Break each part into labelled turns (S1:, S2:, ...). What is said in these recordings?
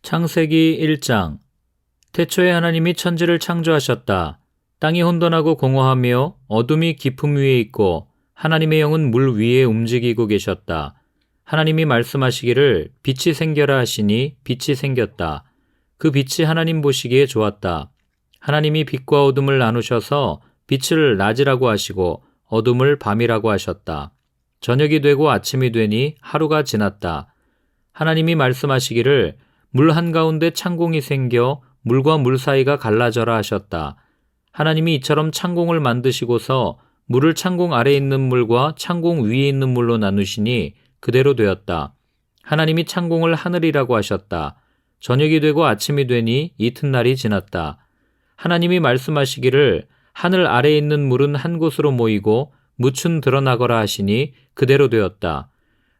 S1: 창세기 1장. 태초에 하나님이 천지를 창조하셨다. 땅이 혼돈하고 공허하며 어둠이 깊음 위에 있고 하나님의 영은 물 위에 움직이고 계셨다. 하나님이 말씀하시기를 빛이 생겨라 하시니 빛이 생겼다. 그 빛이 하나님 보시기에 좋았다. 하나님이 빛과 어둠을 나누셔서 빛을 낮이라고 하시고 어둠을 밤이라고 하셨다. 저녁이 되고 아침이 되니 하루가 지났다. 하나님이 말씀하시기를 물 한가운데 창공이 생겨 물과 물 사이가 갈라져라 하셨다. 하나님이 이처럼 창공을 만드시고서 물을 창공 아래에 있는 물과 창공 위에 있는 물로 나누시니 그대로 되었다. 하나님이 창공을 하늘이라고 하셨다. 저녁이 되고 아침이 되니 이튿날이 지났다. 하나님이 말씀하시기를 하늘 아래에 있는 물은 한 곳으로 모이고 묻은 드러나거라 하시니 그대로 되었다.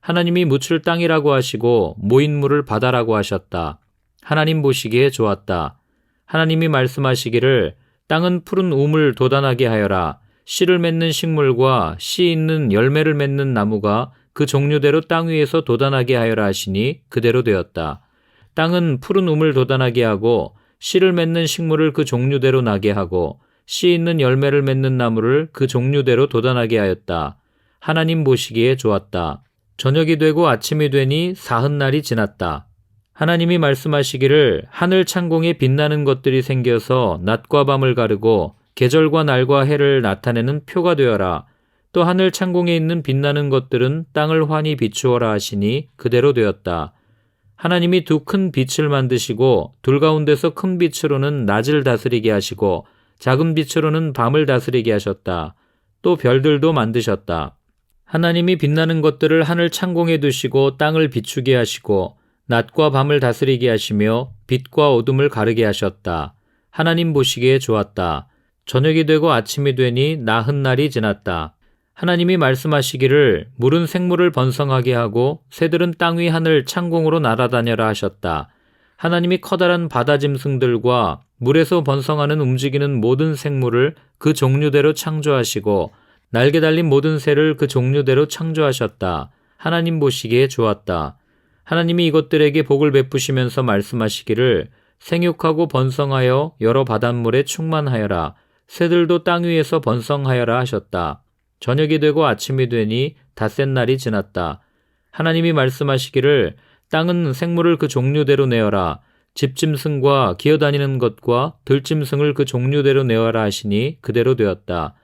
S1: 하나님이 묻을 땅이라고 하시고 모인 물을 바다라고 하셨다. 하나님 보시기에 좋았다. 하나님이 말씀하시기를 땅은 푸른 우물 돋아나게 하여라. 씨를 맺는 식물과 씨 있는 열매를 맺는 나무가 그 종류대로 땅 위에서 돋아나게 하여라 하시니 그대로 되었다. 땅은 푸른 우물 돋아나게 하고 씨를 맺는 식물을 그 종류대로 나게 하고 씨 있는 열매를 맺는 나무를 그 종류대로 돋아나게 하였다. 하나님 보시기에 좋았다. 저녁이 되고 아침이 되니 사흔날이 지났다. 하나님이 말씀하시기를 하늘 창공에 빛나는 것들이 생겨서 낮과 밤을 가르고 계절과 날과 해를 나타내는 표가 되어라. 또 하늘 창공에 있는 빛나는 것들은 땅을 환히 비추어라 하시니 그대로 되었다. 하나님이 두 큰 빛을 만드시고 둘 가운데서 큰 빛으로는 낮을 다스리게 하시고 작은 빛으로는 밤을 다스리게 하셨다. 또 별들도 만드셨다. 하나님이 빛나는 것들을 하늘 창공에 두시고 땅을 비추게 하시고 낮과 밤을 다스리게 하시며 빛과 어둠을 가르게 하셨다. 하나님 보시기에 좋았다. 저녁이 되고 아침이 되니 나흔날이 지났다. 하나님이 말씀하시기를 물은 생물을 번성하게 하고 새들은 땅 위 하늘 창공으로 날아다녀라 하셨다. 하나님이 커다란 바다 짐승들과 물에서 번성하는 움직이는 모든 생물을 그 종류대로 창조하시고 날개 달린 모든 새를 그 종류대로 창조하셨다. 하나님 보시기에 좋았다. 하나님이 이것들에게 복을 베푸시면서 말씀하시기를 생육하고 번성하여 여러 바닷물에 충만하여라. 새들도 땅 위에서 번성하여라 하셨다. 저녁이 되고 아침이 되니 닷새 날이 지났다. 하나님이 말씀하시기를 땅은 생물을 그 종류대로 내어라. 집짐승과 기어다니는 것과 들짐승을 그 종류대로 내어라 하시니 그대로 되었다.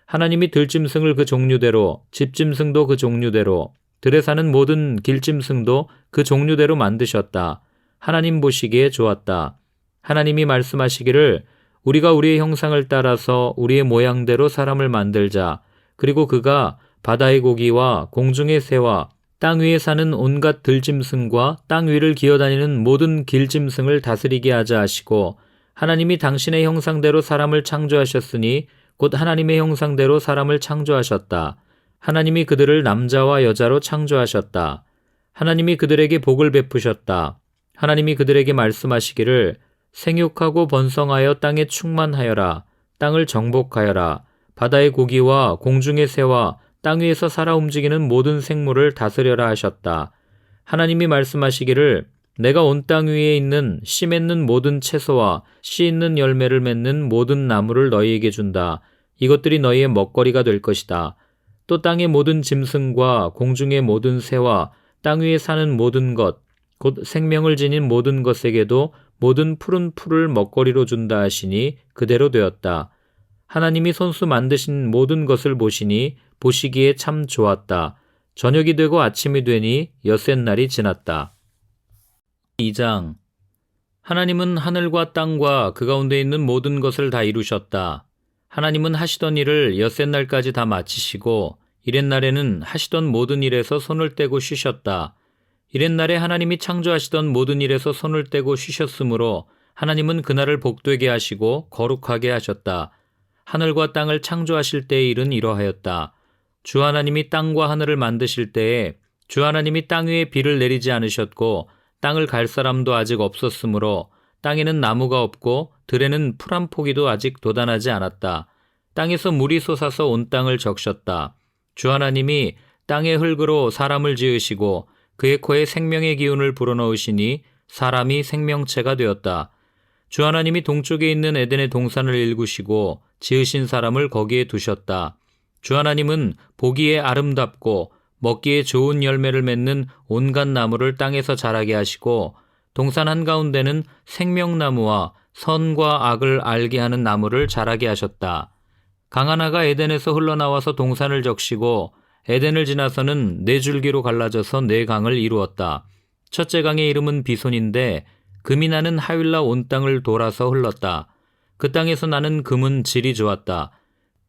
S1: 하나님이 들짐승을 그 종류대로, 집짐승도 그 종류대로, 들에 사는 모든 길짐승도 그 종류대로 만드셨다. 하나님 보시기에 좋았다. 하나님이 말씀하시기를 우리가 우리의 형상을 따라서 우리의 모양대로 사람을 만들자. 그리고 그가 바다의 고기와 공중의 새와 땅 위에 사는 온갖 들짐승과 땅 위를 기어다니는 모든 길짐승을 다스리게 하자 하시고 하나님이 당신의 형상대로 사람을 창조하셨으니 곧 하나님의 형상대로 사람을 창조하셨다. 하나님이 그들을 남자와 여자로 창조하셨다. 하나님이 그들에게 복을 베푸셨다. 하나님이 그들에게 말씀하시기를 생육하고 번성하여 땅에 충만하여라. 땅을 정복하여라. 바다의 고기와 공중의 새와 땅 위에서 살아 움직이는 모든 생물을 다스려라 하셨다. 하나님이 말씀하시기를 내가 온 땅 위에 있는 씨 맺는 모든 채소와 씨 있는 열매를 맺는 모든 나무를 너희에게 준다. 이것들이 너희의 먹거리가 될 것이다. 또 땅의 모든 짐승과 공중의 모든 새와 땅 위에 사는 모든 것, 곧 생명을 지닌 모든 것에게도 모든 푸른 풀을 먹거리로 준다 하시니 그대로 되었다. 하나님이 손수 만드신 모든 것을 보시니 보시기에 참 좋았다. 저녁이 되고 아침이 되니 엿새 날이 지났다. 2장. 하나님은 하늘과 땅과 그 가운데 있는 모든 것을 다 이루셨다. 하나님은 하시던 일을 엿새 날까지 다 마치시고 이렛날에는 하시던 모든 일에서 손을 떼고 쉬셨다. 이렛날에 하나님이 창조하시던 모든 일에서 손을 떼고 쉬셨으므로 하나님은 그날을 복되게 하시고 거룩하게 하셨다. 하늘과 땅을 창조하실 때의 일은 이러하였다. 주 하나님이 땅과 하늘을 만드실 때에 주 하나님이 땅 위에 비를 내리지 않으셨고 땅을 갈 사람도 아직 없었으므로 땅에는 나무가 없고 들에는 풀 한 포기도 아직 돋아나지 않았다. 땅에서 물이 솟아서 온 땅을 적셨다. 주 하나님이 땅의 흙으로 사람을 지으시고 그의 코에 생명의 기운을 불어넣으시니 사람이 생명체가 되었다. 주 하나님이 동쪽에 있는 에덴의 동산을 일구시고 지으신 사람을 거기에 두셨다. 주 하나님은 보기에 아름답고 먹기에 좋은 열매를 맺는 온갖 나무를 땅에서 자라게 하시고 동산 한가운데는 생명나무와 선과 악을 알게 하는 나무를 자라게 하셨다. 강 하나가 에덴에서 흘러나와서 동산을 적시고 에덴을 지나서는 네 줄기로 갈라져서 네 강을 이루었다. 첫째 강의 이름은 비손인데 금이 나는 하윌라 온 땅을 돌아서 흘렀다. 그 땅에서 나는 금은 질이 좋았다.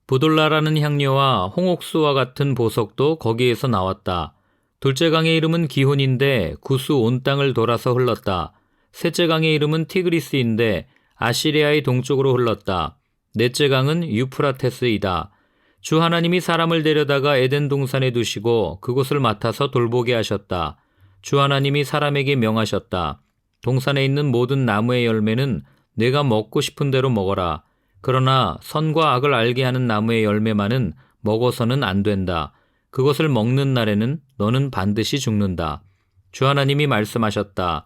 S1: 부돌라라는 향료와 홍옥수와 같은 보석도 거기에서 나왔다. 둘째 강의 이름은 기혼인데 구스 온 땅을 돌아서 흘렀다. 셋째 강의 이름은 티그리스인데 아시리아의 동쪽으로 흘렀다. 넷째 강은 유프라테스이다. 주 하나님이 사람을 데려다가 에덴 동산에 두시고 그곳을 맡아서 돌보게 하셨다. 주 하나님이 사람에게 명하셨다. 동산에 있는 모든 나무의 열매는 내가 먹고 싶은 대로 먹어라. 그러나 선과 악을 알게 하는 나무의 열매만은 먹어서는 안 된다. 그것을 먹는 날에는 너는 반드시 죽는다. 주 하나님이 말씀하셨다.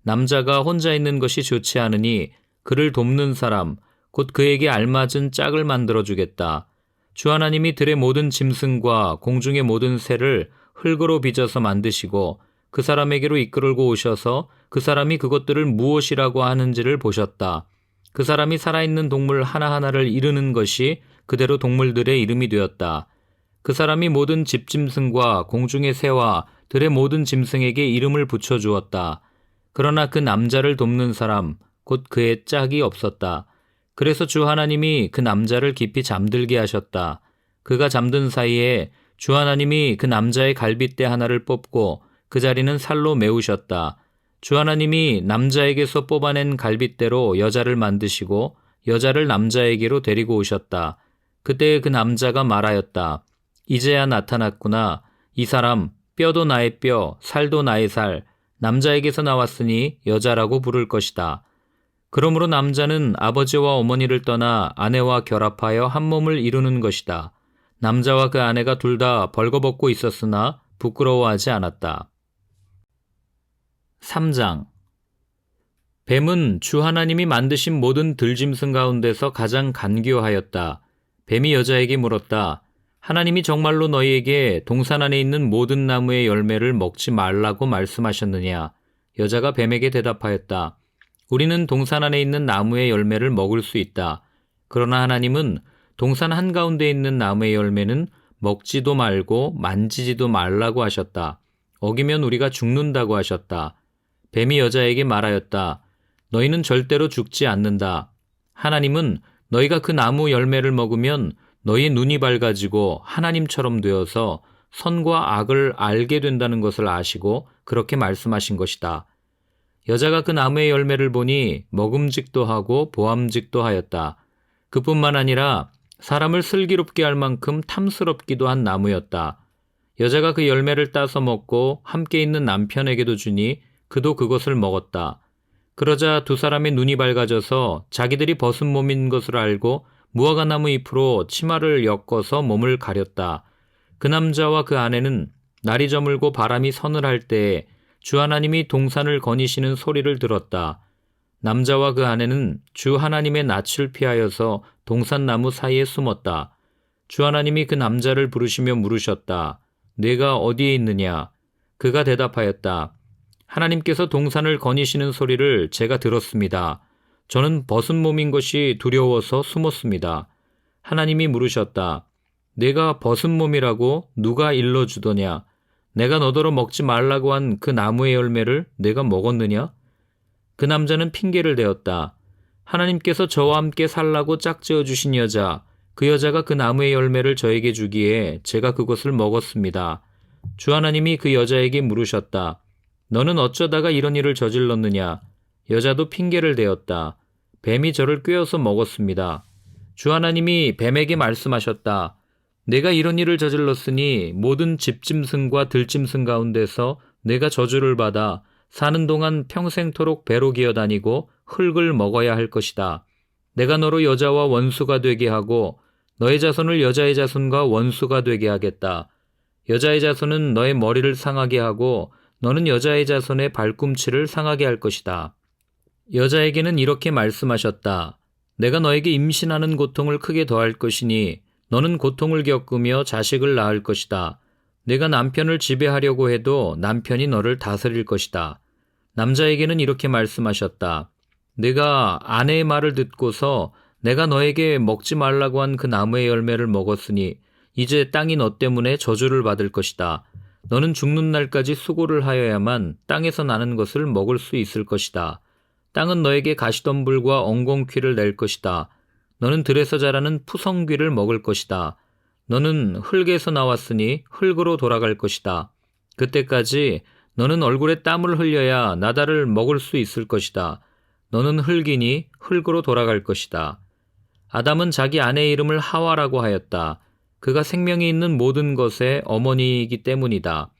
S1: 남자가 혼자 있는 것이 좋지 않으니 그를 돕는 사람, 곧 그에게 알맞은 짝을 만들어주겠다. 주 하나님이 들의 모든 짐승과 공중의 모든 새를 흙으로 빚어서 만드시고 그 사람에게로 이끌고 오셔서 그 사람이 그것들을 무엇이라고 하는지를 보셨다. 그 사람이 살아있는 동물 하나하나를 이르는 것이 그대로 동물들의 이름이 되었다. 그 사람이 모든 집짐승과 공중의 새와 들의 모든 짐승에게 이름을 붙여주었다. 그러나 그 남자를 돕는 사람, 곧 그의 짝이 없었다. 그래서 주 하나님이 그 남자를 깊이 잠들게 하셨다. 그가 잠든 사이에 주 하나님이 그 남자의 갈빗대 하나를 뽑고 그 자리는 살로 메우셨다. 주 하나님이 남자에게서 뽑아낸 갈빗대로 여자를 만드시고 여자를 남자에게로 데리고 오셨다. 그때 그 남자가 말하였다. 이제야 나타났구나. 이 사람 뼈도 나의 뼈, 살도 나의 살, 남자에게서 나왔으니 여자라고 부를 것이다. 그러므로 남자는 아버지와 어머니를 떠나 아내와 결합하여 한 몸을 이루는 것이다. 남자와 그 아내가 둘 다 벌거벗고 있었으나 부끄러워하지 않았다. 3장. 뱀은 주 하나님이 만드신 모든 들짐승 가운데서 가장 간교하였다. 뱀이 여자에게 물었다. 하나님이 정말로 너희에게 동산 안에 있는 모든 나무의 열매를 먹지 말라고 말씀하셨느냐? 여자가 뱀에게 대답하였다. 우리는 동산 안에 있는 나무의 열매를 먹을 수 있다. 그러나 하나님은 동산 한가운데 있는 나무의 열매는 먹지도 말고 만지지도 말라고 하셨다. 어기면 우리가 죽는다고 하셨다. 뱀이 여자에게 말하였다. 너희는 절대로 죽지 않는다. 하나님은 너희가 그 나무 열매를 먹으면 너희 눈이 밝아지고 하나님처럼 되어서 선과 악을 알게 된다는 것을 아시고 그렇게 말씀하신 것이다. 여자가 그 나무의 열매를 보니 먹음직도 하고 보암직도 하였다. 그뿐만 아니라 사람을 슬기롭게 할 만큼 탐스럽기도 한 나무였다. 여자가 그 열매를 따서 먹고 함께 있는 남편에게도 주니 그도 그것을 먹었다. 그러자 두 사람의 눈이 밝아져서 자기들이 벗은 몸인 것을 알고 무화과나무 잎으로 치마를 엮어서 몸을 가렸다. 그 남자와 그 아내는 날이 저물고 바람이 서늘할 때에 주 하나님이 동산을 거니시는 소리를 들었다. 남자와 그 아내는 주 하나님의 낯을 피하여서 동산나무 사이에 숨었다. 주 하나님이 그 남자를 부르시며 물으셨다. 네가 어디에 있느냐? 그가 대답하였다. 하나님께서 동산을 거니시는 소리를 제가 들었습니다. 저는 벗은 몸인 것이 두려워서 숨었습니다. 하나님이 물으셨다. 내가 벗은 몸이라고 누가 일러주더냐? 내가 너더러 먹지 말라고 한 그 나무의 열매를 내가 먹었느냐? 그 남자는 핑계를 대었다. 하나님께서 저와 함께 살라고 짝지어 주신 여자, 그 여자가 그 나무의 열매를 저에게 주기에 제가 그것을 먹었습니다. 주 하나님이 그 여자에게 물으셨다. 너는 어쩌다가 이런 일을 저질렀느냐? 여자도 핑계를 대었다. 뱀이 저를 꿰어서 먹었습니다. 주 하나님이 뱀에게 말씀하셨다. 내가 이런 일을 저질렀으니 모든 집짐승과 들짐승 가운데서 내가 저주를 받아 사는 동안 평생토록 배로 기어다니고 흙을 먹어야 할 것이다. 내가 너로 여자와 원수가 되게 하고 너의 자손을 여자의 자손과 원수가 되게 하겠다. 여자의 자손은 너의 머리를 상하게 하고 너는 여자의 자손의 발꿈치를 상하게 할 것이다. 여자에게는 이렇게 말씀하셨다. 내가 너에게 임신하는 고통을 크게 더할 것이니 너는 고통을 겪으며 자식을 낳을 것이다. 내가 남편을 지배하려고 해도 남편이 너를 다스릴 것이다. 남자에게는 이렇게 말씀하셨다. 내가 아내의 말을 듣고서 내가 너에게 먹지 말라고 한 그 나무의 열매를 먹었으니 이제 땅이 너 때문에 저주를 받을 것이다. 너는 죽는 날까지 수고를 하여야만 땅에서 나는 것을 먹을 수 있을 것이다. 땅은 너에게 가시덤불과 엉겅퀴를 낼 것이다. 너는 들에서 자라는 푸성귀를 먹을 것이다. 너는 흙에서 나왔으니 흙으로 돌아갈 것이다. 그때까지 너는 얼굴에 땀을 흘려야 나달을 먹을 수 있을 것이다. 너는 흙이니 흙으로 돌아갈 것이다. 아담은 자기 아내의 이름을 하와라고 하였다. 그가 생명이 있는 모든 것의 어머니이기 때문이다.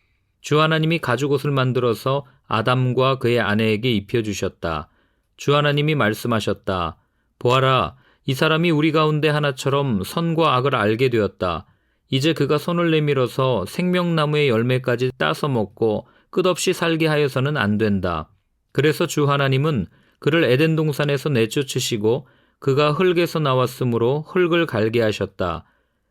S1: 주 하나님이 가죽옷을 만들어서 아담과 그의 아내에게 입혀주셨다. 주 하나님이 말씀하셨다. 보아라, 이 사람이 우리 가운데 하나처럼 선과 악을 알게 되었다. 이제 그가 손을 내밀어서 생명나무의 열매까지 따서 먹고 끝없이 살게 하여서는 안 된다. 그래서 주 하나님은 그를 에덴 동산에서 내쫓으시고 그가 흙에서 나왔으므로 흙을 갈게 하셨다.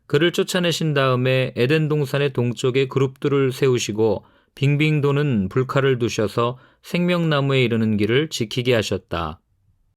S1: 그를 쫓아내신 다음에 에덴 동산의 동쪽에 그룹들을 세우시고 빙빙 도는 불칼을 두셔서 생명나무에 이르는 길을 지키게 하셨다.